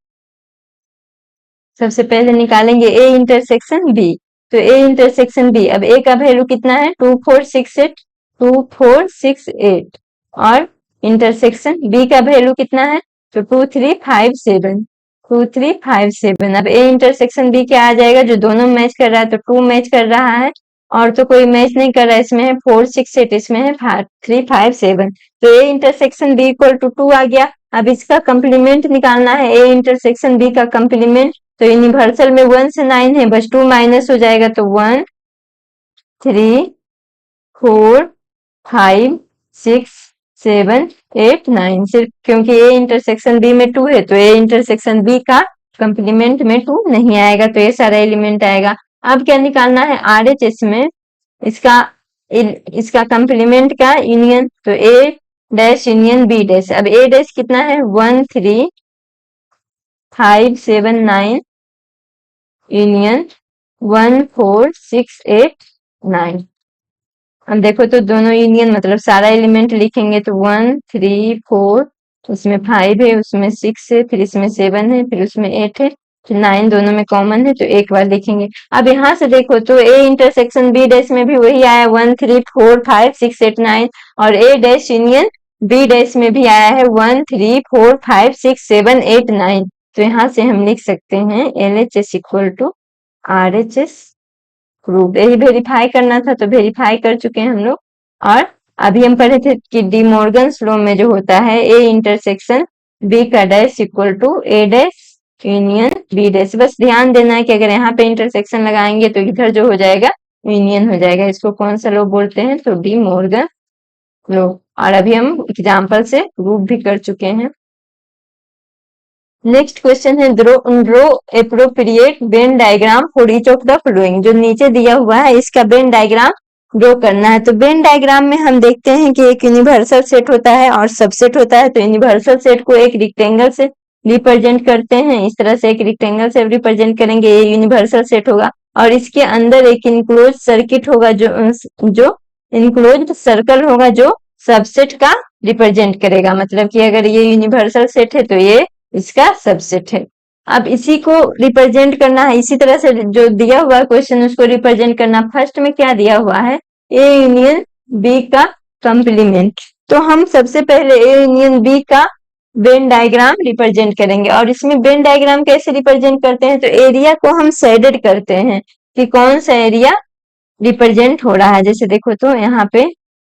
सबसे पहले निकालेंगे ए इंटरसेक्शन बी, तो ए इंटरसेक्शन बी, अब ए का वैल्यू कितना है 2 4 6 8, 2 4 6 8, और इंटरसेक्शन बी का वैल्यू कितना है, तो 2 3 5 7, 2 3 5 7। अब ए इंटरसेक्शन बी क्या आ जाएगा, जो दोनों मैच कर रहा है, तो 2 मैच कर रहा है, और तो कोई मैच नहीं कर रहा है, इसमें है 4 6 8, इसमें है 3 5 7। तो A intersection B equal to 2 आ गया। अब इसका कंप्लीमेंट निकालना है, ए इंटरसेक्शन बी का कंप्लीमेंट, तो यूनिवर्सल में 1 से 9 है, बस 2 माइनस हो जाएगा, तो 1 3 4 5 6 7 8 9। सिर्फ क्योंकि ए इंटरसेक्शन बी में 2 है तो ए इंटरसेक्शन बी का कंप्लीमेंट में 2 नहीं आएगा, तो ये सारा एलिमेंट आएगा। अब क्या निकालना है आरएचएस में, इसका इसका कंप्लीमेंट का यूनियन, तो A dash union B dash. अब ए डैश कितना है 1 3 5 7 9 यूनियन 1 4 6 8 9। अब देखो तो दोनों यूनियन मतलब सारा एलिमेंट लिखेंगे तो 1 3 4, उसमें 5 है, उसमें 6 है, फिर इसमें 7 है, फिर उसमें 8 है, फिर 9 दोनों में कॉमन है, तो एक बार लिखेंगे। अब यहाँ से देखो तो ए इंटरसेक्शन बी डैश में भी वही आया 1 3 4 5 6 8 9, और ए डैश यूनियन बी डैश में भी आया है 1 3 4 5 6 7 8 9। तो यहाँ से हम लिख सकते हैं LHS equal to RHS prove. यही वेरीफाई करना था तो वेरीफाई कर चुके हैं हम लोग। और अभी हम पढ़े थे कि डी मॉर्गन्स लॉ में जो होता है A इंटरसेक्शन B का dash equal to A dash union B dash. बस ध्यान देना है कि अगर यहाँ पे इंटरसेक्शन लगाएंगे तो इधर जो हो जाएगा यूनियन हो जाएगा। इसको कौन सा लॉ बोलते हैं? तो डी मॉर्गन लॉ। और अभी हम एग्जाम्पल से प्रूव भी कर चुके हैं। नेक्स्ट क्वेश्चन है draw appropriate Venn diagram for each of the following. जो नीचे दिया हुआ है इसका वेन डायग्राम ड्रॉ करना है। तो वेन डायग्राम में हम देखते हैं कि एक यूनिवर्सल सेट होता है और सबसेट होता है। तो यूनिवर्सल सेट को एक रिक्टेंगल से रिप्रेजेंट करते हैं। इस तरह से एक रिक्टेंगल से रिप्रेजेंट करेंगे, ये यूनिवर्सल सेट होगा। और इसके अंदर एक इनक्लोज सर्किट होगा जो इनक्लोज सर्कल होगा जो सबसेट का रिप्रेजेंट करेगा। मतलब कि अगर ये यूनिवर्सल सेट है तो ये इसका सबसेट है। अब इसी को रिप्रेजेंट करना है, इसी तरह से जो दिया हुआ क्वेश्चन उसको रिप्रेजेंट करना। फर्स्ट में क्या दिया हुआ है? ए यूनियन बी का कंप्लीमेंट। तो हम सबसे पहले ए यूनियन बी का वेन डायग्राम रिप्रेजेंट करेंगे। और इसमें वेन डायग्राम कैसे रिप्रेजेंट करते हैं? तो एरिया को हम शेडेड करते हैं कि कौन सा एरिया रिप्रेजेंट हो रहा है। जैसे देखो तो यहाँ पे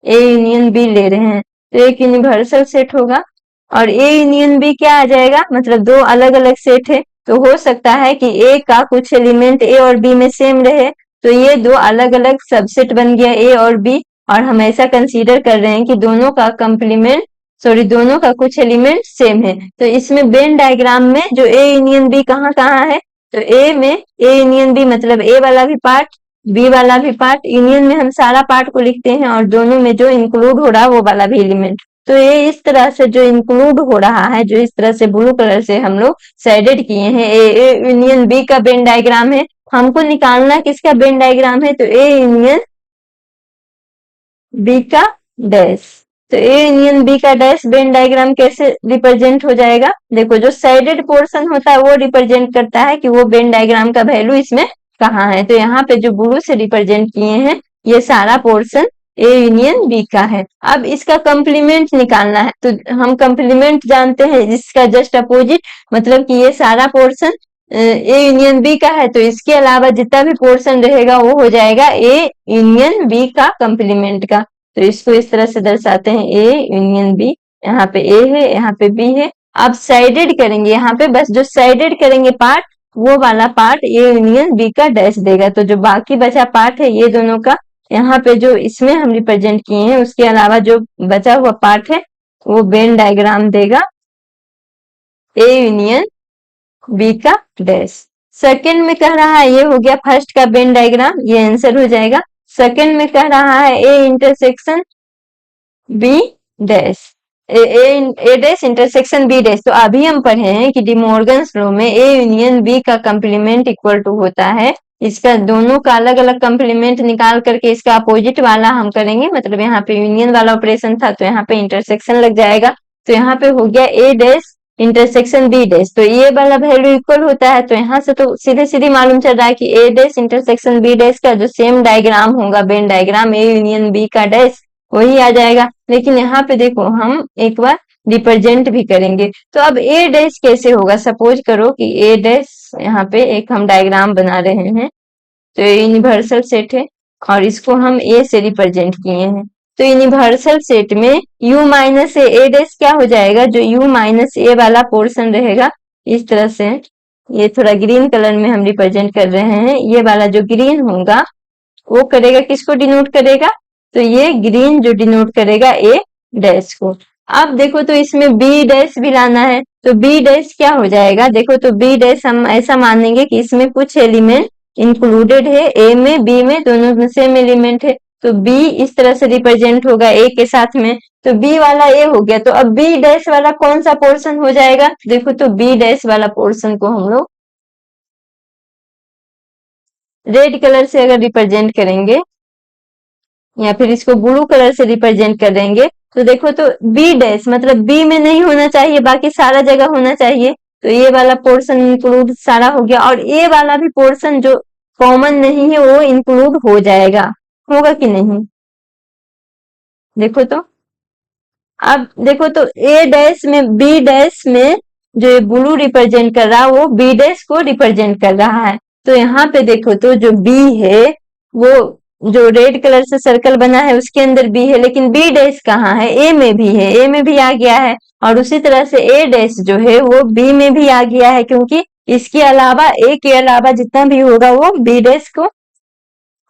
ए यूनियन बी ले रहे हैं तो एक यूनिवर्सल सेट होगा और ए यूनियन बी क्या आ जाएगा? मतलब दो अलग अलग सेट है। तो हो सकता है कि ए का कुछ एलिमेंट ए और बी में सेम रहे, तो ये दो अलग अलग सबसेट बन गया ए और बी। और हम ऐसा कंसीडर कर रहे हैं कि दोनों का कंप्लीमेंट दोनों का कुछ एलिमेंट सेम है। तो इसमें वेन डायग्राम में जो ए यूनियन बी कहाँ कहाँ है? तो ए में ए यूनियन बी मतलब ए वाला भी पार्ट बी वाला भी पार्ट, यूनियन में हम सारा पार्ट को लिखते हैं और दोनों में जो इंक्लूड हो रहा है वो वाला भी एलिमेंट। तो ये इस तरह से जो इंक्लूड हो रहा है, जो इस तरह से ब्लू कलर से हम लोग शेडेड किए हैं, ए यूनियन बी का वेन डायग्राम है। हमको निकालना किसका वेन डायग्राम है? तो ए यूनियन बी का डैश। तो ए यूनियन बी का डैश वेन डायग्राम कैसे रिप्रेजेंट हो जाएगा? देखो जो शेडेड पोर्शन होता है वो रिप्रेजेंट करता है कि वो वेन डायग्राम का वैल्यू इसमें कहाँ है। तो यहाँ पे जो ब्लू से रिप्रेजेंट किए हैं ये सारा पोर्शन ए यूनियन बी का है। अब इसका कंप्लीमेंट निकालना है तो हम कंप्लीमेंट जानते हैं इसका जस्ट अपोजिट, मतलब कि ये सारा पोर्शन ए यूनियन बी का है तो इसके अलावा जितना भी पोर्शन रहेगा वो हो जाएगा ए यूनियन बी का कंप्लीमेंट का। तो इसको इस तरह से दर्शाते हैं ए यूनियन बी। यहाँ पे ए है, यहाँ पे बी है। अब साइडेड करेंगे, यहाँ पे बस जो साइडेड करेंगे पार्ट वो वाला पार्ट ए यूनियन बी का डैश देगा। तो जो बाकी बचा पार्ट है ये दोनों का, यहाँ पे जो इसमें हम रिप्रेजेंट किए हैं उसके अलावा जो बचा हुआ पार्ट है वो वेन डायग्राम देगा ए यूनियन बी का डैश। सेकंड में कह रहा है, ये हो गया फर्स्ट का वेन डायग्राम, ये आंसर हो जाएगा। सेकंड में कह रहा है A intersection B dash, A dash intersection B dash. तो अभी हम पढ़े हैं कि डिमॉर्गन्स लॉ में ए यूनियन बी का कंप्लीमेंट इक्वल टू होता है, इसका दोनों का अलग अलग कंप्लीमेंट निकाल करके इसका अपोजिट वाला हम करेंगे। मतलब यहाँ पे यूनियन वाला ऑपरेशन था तो यहाँ पे इंटरसेक्शन लग जाएगा। तो यहाँ पे हो गया ए डैश इंटरसेक्शन बी डैश। तो ये वाला वैल्यू इक्वल होता है तो यहाँ से तो सीधे सीधे मालूम चल रहा है कि A dash intersection B dash का जो सेम डायग्राम होगा Venn diagram A union B का डैश वही आ जाएगा। लेकिन यहाँ पे देखो हम एक बार रिप्रेजेंट भी करेंगे। तो अब ए डैश कैसे होगा? सपोज करो कि ए डैश यहाँ पे एक हम डायग्राम बना रहे हैं तो ये यूनिवर्सल सेट है और इसको हम ए से रिप्रेजेंट किए हैं। तो यूनिवर्सल सेट में u माइनस ए डैश क्या हो जाएगा? जो u माइनस ए वाला पोर्शन रहेगा इस तरह से, ये थोड़ा ग्रीन कलर में हम रिप्रेजेंट कर रहे हैं। ये वाला जो ग्रीन होगा वो करेगा किसको डिनोट करेगा? तो ये ग्रीन जो डिनोट करेगा ए डैश को। अब देखो तो इसमें बी डैश भी लाना है तो बी डैश क्या हो जाएगा? देखो तो बी डैश हम ऐसा मानेंगे कि इसमें कुछ एलिमेंट इंक्लूडेड है, ए में बी में दोनों में सेम एलिमेंट है। तो बी इस तरह से रिप्रेजेंट होगा ए के साथ में, तो बी वाला ए हो गया। तो अब बी डैश वाला कौन सा पोर्शन हो जाएगा? देखो तो बी डैश वाला पोर्शन को हम लोग रेड कलर से अगर रिप्रेजेंट करेंगे या फिर इसको ब्लू कलर से रिप्रेजेंट करेंगे तो देखो तो बी डैश मतलब बी में नहीं होना चाहिए, बाकी सारा जगह होना चाहिए। तो ये वाला पोर्शन इंक्लूड सारा हो गया और ये वाला भी पोर्शन जो कॉमन नहीं है वो इंक्लूड हो जाएगा। होगा कि नहीं? देखो तो अब देखो तो ए डैश में बी डैश में जो ब्लू रिप्रेजेंट कर रहा है वो बी डैश को रिप्रेजेंट कर रहा है। तो यहाँ पे देखो तो जो बी है वो जो रेड कलर से सर्कल बना है उसके अंदर बी है, लेकिन बी डैश कहाँ है? ए में भी है, ए में भी आ गया है। और उसी तरह से ए डैश जो है वो बी में भी आ गया है, क्योंकि इसके अलावा ए के अलावा जितना भी होगा वो बी डैश को,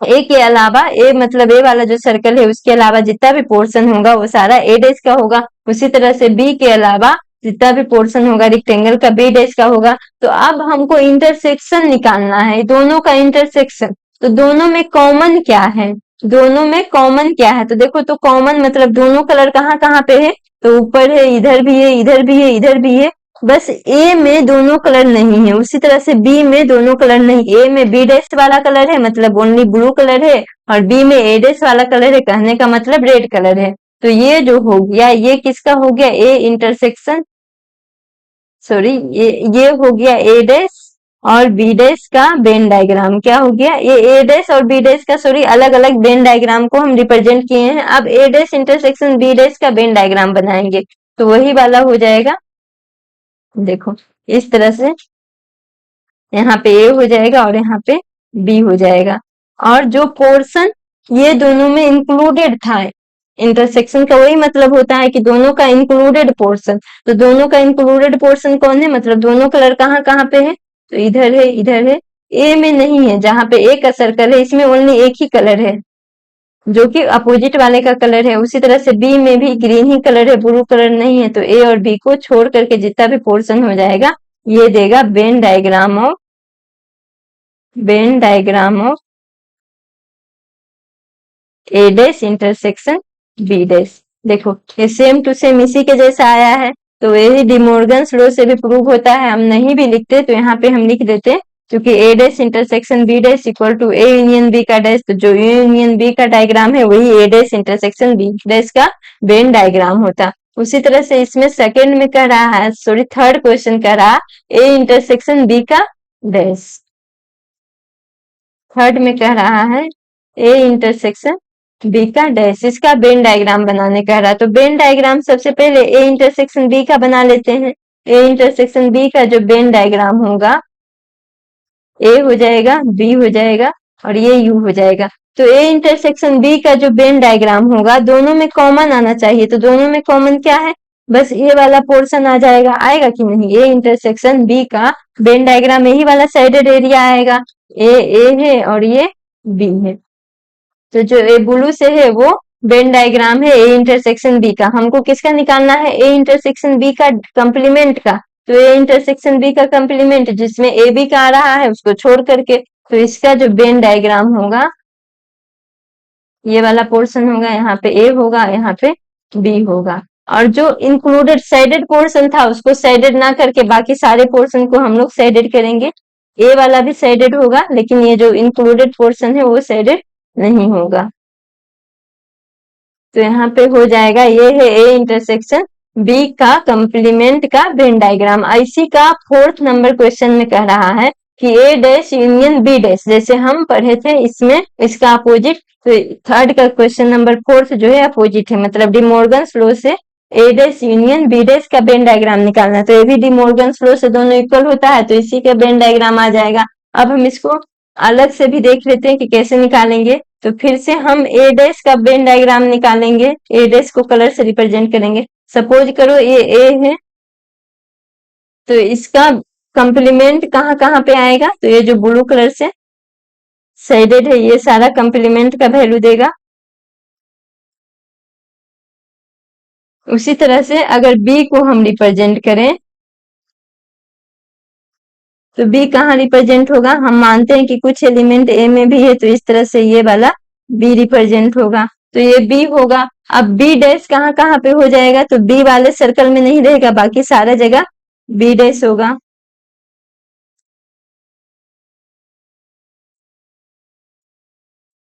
ए के अलावा ए मतलब ए वाला जो सर्कल है उसके अलावा जितना भी पोर्शन होगा वो सारा ए डैश का होगा। उसी तरह से बी के अलावा जितना भी पोर्शन होगा रेक्टेंगल का बी डैश का होगा। तो अब हमको इंटरसेक्शन निकालना है, दोनों का इंटरसेक्शन। तो दोनों में कॉमन क्या है? दोनों में कॉमन क्या है? तो देखो तो कॉमन मतलब दोनों कलर कहाँ कहाँ पे है? तो ऊपर है, इधर भी है, इधर भी है, इधर भी है। बस ए में दोनों कलर नहीं है, उसी तरह से बी में दोनों कलर नहीं। ए में बी डैश वाला कलर है मतलब ओनली ब्लू कलर है, और बी में ए डैश वाला कलर है, कहने का मतलब रेड कलर है। तो ये जो हो गया ये किसका हो गया? ए इंटरसेक्शन, सॉरी ये हो गया ए डैश और बी डैश का वेन डायग्राम। क्या हो गया? ये ए डैश और बी डैश का सॉरी अलग अलग वेन डायग्राम को हम रिप्रेजेंट किए हैं। अब A dash intersection B dash का वेन डायग्राम बनाएंगे तो वही वाला हो जाएगा। देखो इस तरह से यहाँ पे ए हो जाएगा और यहाँ पे बी हो जाएगा। और जो पोर्शन ये दोनों में इंक्लूडेड था, इंटरसेक्शन का वही मतलब होता है कि दोनों का इंक्लूडेड पोर्शन। तो दोनों का इंक्लूडेड पोर्शन कौन है? मतलब दोनों कलर कहाँ कहाँ पे है? तो इधर है, इधर है। ए में नहीं है, जहाँ पे ए का सर्कल है इसमें ओनली एक ही कलर है जो कि अपोजिट वाले का कलर है। उसी तरह से बी में भी ग्रीन ही कलर है, ब्लू कलर नहीं है। तो ए और बी को छोड़ करके जितना भी पोर्शन हो जाएगा ये देगा Venn diagram of A dash intersection B dash. देखो ये सेम टू सेम इसी के जैसा आया है। तो यही डिमोर्गन्स लॉ से भी प्रूव होता है। हम नहीं भी लिखते तो यहाँ पे हम लिख देते, क्योंकि A dash intersection B dash equal to A union B का डैश। तो जो ए यूनियन बी का डायग्राम है वही A dash intersection B dash का वेन डायग्राम होता। उसी तरह से इसमें सेकंड में कह रहा है, सॉरी थर्ड क्वेश्चन कह रहा ए इंटरसेक्शन बी का डैश। थर्ड में कह रहा है ए इंटरसेक्शन बी का डैश, इसका वेन डायग्राम बनाने कह रहा है। तो वेन डायग्राम सबसे पहले ए इंटरसेक्शन बी का बना लेते हैं। ए इंटरसेक्शन बी का जो वेन डायग्राम होगा ए हो जाएगा, बी हो जाएगा और ये यू हो जाएगा। तो ए इंटरसेक्शन बी का जो वेन डायग्राम होगा दोनों में कॉमन आना चाहिए। तो दोनों में कॉमन क्या है? बस ये वाला पोर्शन आ जाएगा, आएगा कि नहीं? ए इंटरसेक्शन बी का वेन डायग्राम यही वाला साइडेड एरिया आएगा। ए है और ये बी है। तो जो ए ब्लू से है वो वेन डायग्राम है ए इंटरसेक्शन बी का। हमको किसका निकालना है? ए इंटरसेक्शन बी का कंप्लीमेंट का। तो ए इंटरसेक्शन बी का कंप्लीमेंट जिसमें ए बी का आ रहा है उसको छोड़ करके, तो इसका जो वेन डायग्राम होगा ये वाला पोर्शन होगा, यहाँ पे ए होगा, यहाँ पे बी होगा। और जो इंक्लूडेड साइडेड पोर्शन था उसको साइडेड ना करके बाकी सारे पोर्शन को हम लोग साइडेड करेंगे। ए वाला भी साइडेड होगा लेकिन ये जो इंक्लूडेड पोर्शन है वो साइडेड नहीं होगा। तो यहाँ पे हो जाएगा ये है ए इंटरसेक्शन बी का कंप्लीमेंट का वेन डायग्राम। इसी का फोर्थ नंबर क्वेश्चन में कह रहा है कि A dash union B dash, जैसे हम पढ़े थे इसमें इसका अपोजिट। तो थर्ड का क्वेश्चन नंबर फोर्थ जो है अपोजिट है, मतलब डिमोर्गन्स लॉ से ए डैश यूनियन बी डैश का वेन डायग्राम निकालना है। तो ये भी डिमोर्गन्स लॉ से दोनों इक्वल होता है तो इसी का वेन डायग्राम आ जाएगा। अब हम इसको अलग से भी देख लेते हैं कि कैसे निकालेंगे। तो फिर से हम ए डैश का वेन डायग्राम निकालेंगे, ए डैश को कलर से रिप्रेजेंट करेंगे। सपोज करो ये ए है तो इसका कंप्लीमेंट कहाँ कहाँ पे आएगा? तो ये जो ब्लू कलर से शेडेड है ये सारा कंप्लीमेंट का वैल्यू देगा। उसी तरह से अगर बी को हम रिप्रेजेंट करें तो बी कहाँ रिप्रेजेंट होगा? हम मानते हैं कि कुछ एलिमेंट ए में भी है तो इस तरह से ये वाला बी रिप्रेजेंट होगा। तो ये बी होगा। अब बी डैश कहाँ कहाँ पे हो जाएगा? तो बी वाले सर्कल में नहीं रहेगा, बाकी सारा जगह बी डैश होगा।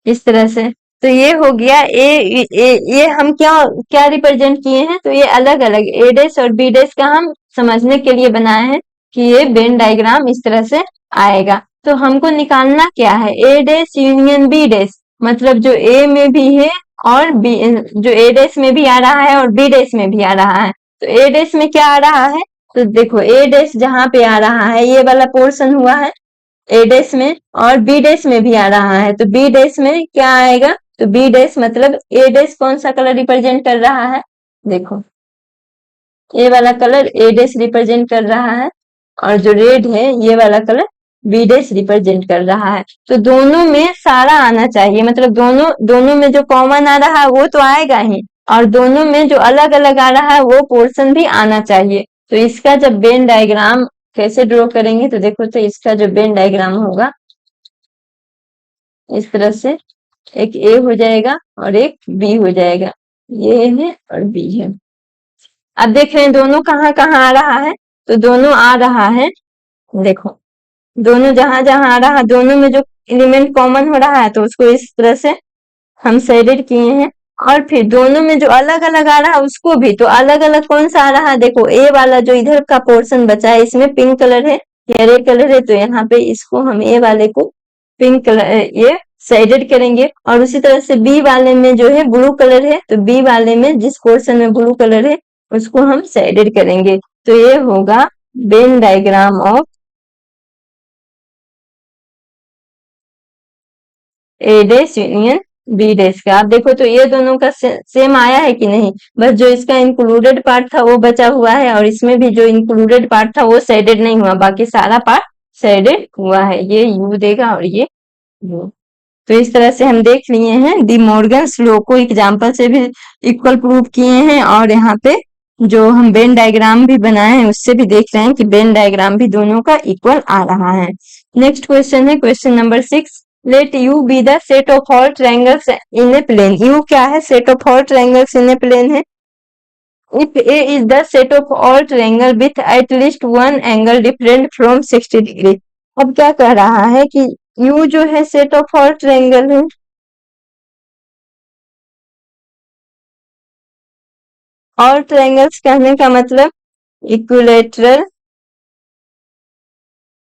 इस तरह से तो ये हो गया ये हम क्या क्या रिप्रेजेंट किए हैं? तो ये अलग अलग ए डैश और बी डैश का हम समझने के लिए बनाए हैं कि ये वेन डायग्राम इस तरह से आएगा। तो हमको निकालना क्या है? ए डैश यूनियन बी डैश, मतलब जो ए में भी है और बी, जो ए डैश में भी आ रहा है और बी डैश में भी आ रहा है। तो ए डैश में क्या आ रहा है, तो देखो ए डैश जहां पे आ रहा है ये वाला पोर्शन हुआ है ए डैश में, और बी डैश में भी आ रहा है। तो बी डैश में क्या आएगा, तो बी डैश मतलब ए डैश कौन सा कलर रिप्रेजेंट कर रहा है, देखो ये वाला कलर ए डैश रिप्रेजेंट कर रहा है, और जो रेड है ये वाला कलर बी डैश रिप्रेजेंट कर रहा है। तो दोनों में सारा आना चाहिए, मतलब दोनों दोनों में जो कॉमन आ रहा है वो तो आएगा ही, और दोनों में जो अलग अलग आ रहा है वो पोर्शन भी आना चाहिए। तो इसका जब वेन डायग्राम कैसे ड्रॉ करेंगे, तो देखो तो इसका जो वेन डायग्राम होगा इस तरह से, एक ए हो जाएगा और एक बी हो जाएगा, ये है और बी है। अब देख रहे हैं दोनों कहाँ कहाँ आ रहा है, तो दोनों आ रहा है, देखो दोनों जहां जहां आ रहा है दोनों में जो एलिमेंट कॉमन हो रहा है तो उसको इस तरह से हम शेडेड किए हैं। और फिर दोनों में जो अलग अलग आ रहा है उसको भी, तो अलग अलग कौन सा आ रहा है, देखो ए वाला जो इधर का पोर्शन बचा है इसमें पिंक कलर है या रेड कलर है, तो यहाँ पे इसको हम ए वाले को पिंक कलर ये शेडेड करेंगे। और उसी तरह से बी वाले में जो है ब्लू कलर है, तो बी वाले में जिस पोर्शन में ब्लू कलर है उसको हम शेडेड करेंगे। तो ये होगा Venn diagram of A dash union B dash का। आप देखो तो ये दोनों का सेम आया है कि नहीं, बस जो इसका इंक्लूडेड पार्ट था वो बचा हुआ है, और इसमें भी जो इंक्लूडेड पार्ट था वो शेडेड नहीं हुआ, बाकी सारा पार्ट शेडेड हुआ है। ये यू देगा और ये यू। तो इस तरह से हम देख लिए हैं डी मॉर्गन्स लॉ को एग्जाम्पल से भी इक्वल प्रूव किए हैं, और यहाँ पे जो हम वेन डायग्राम भी बनाए हैं उससे भी देख रहे हैं कि वेन डायग्राम भी दोनों का इक्वल आ रहा है। नेक्स्ट क्वेश्चन है question number 6। Let U be the set of all triangles in a plane. U क्या है, set of all triangles in a plane है। If A is the set of all triangle with at least one angle different from 60 degree. अब क्या कह रहा है कि यू जो है सेट ऑफ ऑल ट्रायंगल है, ऑल ट्रायंगल्स कहने का मतलब इक्विलेटरल,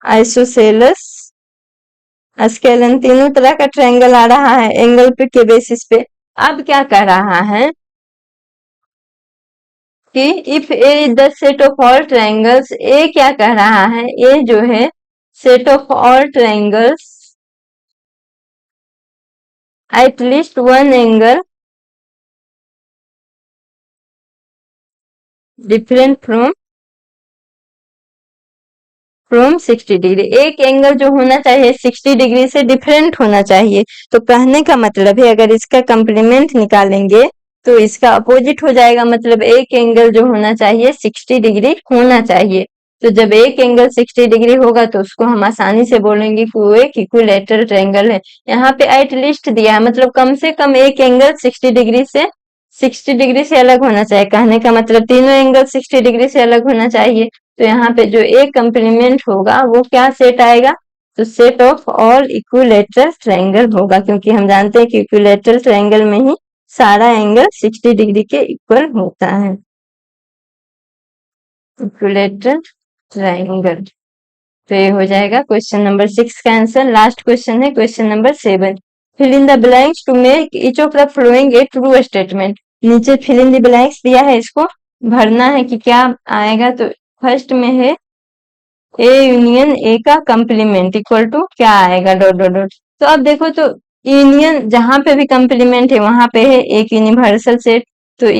आइसोसेलेस, स्केलन, तीनों तरह का ट्रायंगल आ रहा है एंगल पे के बेसिस पे। अब क्या कह रहा है कि if A is the set of all triangles, A क्या कह रहा है, ए जो है set of all triangles at least one angle different from 60 degree. एक एंगल जो होना चाहिए 60 डिग्री से डिफरेंट होना चाहिए। तो कहने का मतलब है अगर इसका कंप्लीमेंट निकालेंगे तो इसका अपोजिट हो जाएगा, मतलब एक एंगल जो होना चाहिए 60 डिग्री होना चाहिए। तो जब एक एंगल 60 डिग्री होगा तो उसको हम आसानी से बोलेंगे कि वो एक इक्विलेटरल ट्रायंगल है। यहाँ पे एट लीस्ट दिया है, मतलब कम से कम एक एंगल 60 डिग्री से अलग होना चाहिए। कहने का मतलब तीनों एंगल 60 डिग्री से अलग होना चाहिए। तो यहाँ पे जो एक कंप्लीमेंट होगा वो क्या सेट आएगा, तो set of all equilateral triangle होगा, क्योंकि हम जानते हैं कि इक्विलेटरल ट्रायंगल में ही सारा एंगल 60 डिग्री के इक्वल होता है। Equilateral triangle. तो ये हो जाएगा क्वेश्चन नंबर 6 का आंसर। लास्ट क्वेश्चन है question number 7। Fill in the blanks to make each of the following a true statement. नीचे फिल इन द ब्लैंक्स दिया है, इसको भरना है कि क्या आएगा। तो फर्स्ट में है ए यूनियन ए का कंप्लीमेंट इक्वल टू क्या आएगा, डॉट डॉट डॉट। तो अब देखो तो यूनियन जहां पे भी कंप्लीमेंट है वहां पे है एक यूनिवर्सल सेट। तो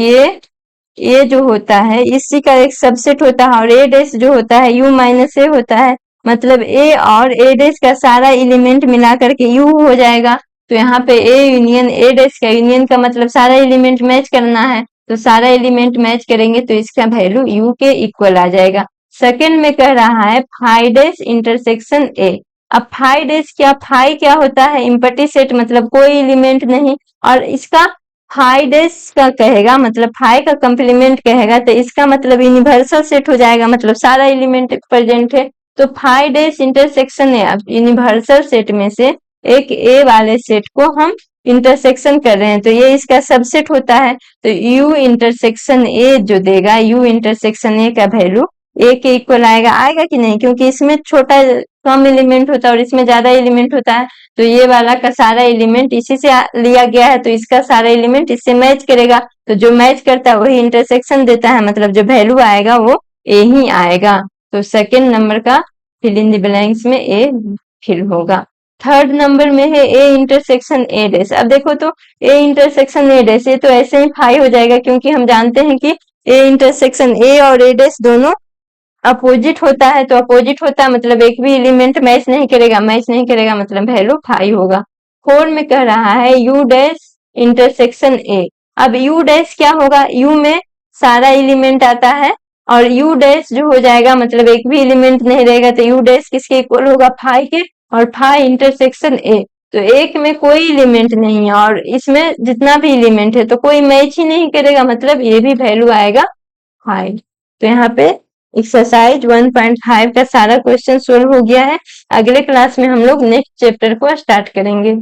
ये जो होता है इसी का एक सबसेट होता है, और ए डैश जो होता है यू माइनस ए होता है, मतलब ए और ए डैश का सारा एलिमेंट मिला करके यू हो जाएगा। तो यहाँ पे ए यूनियन ए डैश का यूनियन का मतलब सारा एलिमेंट मैच करना है, तो सारा एलिमेंट मैच करेंगे तो इसका वैल्यू यू के इक्वल आ जाएगा। सेकंड में कह रहा है फाई डैश इंटरसेक्शन ए। अब फाई डैश क्या, फाई क्या होता है, इम्पटी सेट, मतलब कोई एलिमेंट नहीं, और इसका फाई डैश का कहेगा मतलब फाई का कंप्लीमेंट कहेगा तो इसका मतलब यूनिवर्सल सेट हो जाएगा, मतलब सारा एलिमेंट प्रेजेंट है। तो फाई डैश इंटरसेक्शन है, अब यूनिवर्सल सेट में से एक ए वाले सेट को हम इंटरसेक्शन कर रहे हैं तो ये इसका सबसेट होता है। तो यू इंटरसेक्शन ए जो देगा, यू इंटरसेक्शन ए का वैल्यू ए के इक्वल आएगा, आएगा कि नहीं, क्योंकि इसमें छोटा कम एलिमेंट होता है और इसमें ज्यादा एलिमेंट होता है, तो ये वाला का सारा एलिमेंट इसी से लिया गया है, तो इसका सारा एलिमेंट इससे मैच करेगा, तो जो मैच करता है वही इंटरसेक्शन देता है, मतलब जो वैल्यू आएगा वो ए ही आएगा। तो सेकेंड नंबर का फिल इन द ब्लैंक्स में ए फिल होगा। थर्ड नंबर में है ए इंटरसेक्शन ए डैश। अब देखो तो ए इंटरसेक्शन ए डैश, ये तो ऐसे ही फाई हो जाएगा, क्योंकि हम जानते हैं कि ए इंटरसेक्शन ए और ए डैश दोनों अपोजिट होता है, तो अपोजिट होता है मतलब एक भी एलिमेंट मैच नहीं करेगा, मैच नहीं करेगा मतलब वैल्यू फाई होगा। फोर में कह रहा है यू डैश इंटरसेक्शन ए। अब यू डैश क्या होगा, यू में सारा एलिमेंट आता है और यू डैश जो हो जाएगा मतलब एक भी एलिमेंट नहीं रहेगा, तो यू डैश किसके इक्वल होगा, फाई के, और फाई इंटरसेक्शन ए, तो एक में कोई एलिमेंट नहीं है और इसमें जितना भी एलिमेंट है तो कोई मैच ही नहीं करेगा, मतलब ये भी वैल्यू आएगा फाई। तो यहाँ पे एक्सरसाइज 1.5 का सारा क्वेश्चन सोल्व हो गया है। अगले क्लास में हम लोग नेक्स्ट चैप्टर को स्टार्ट करेंगे।